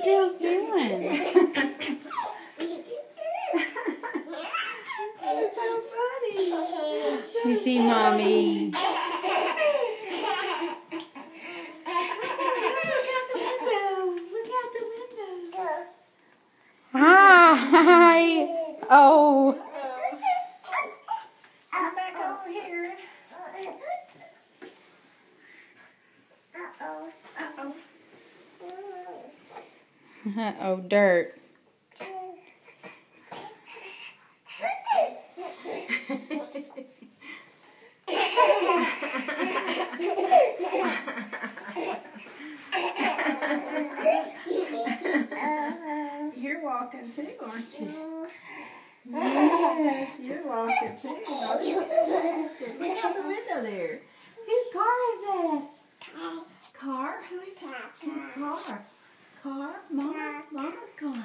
what Dale's doing. It's so funny. You see Mommy. Hi. Oh. Come back over here. Oh, dirt. You're walking too, aren't you? Yes, you're walking too. Look out the window there. Whose car is that? Car? Who is that? Whose car? Car? Mama's car.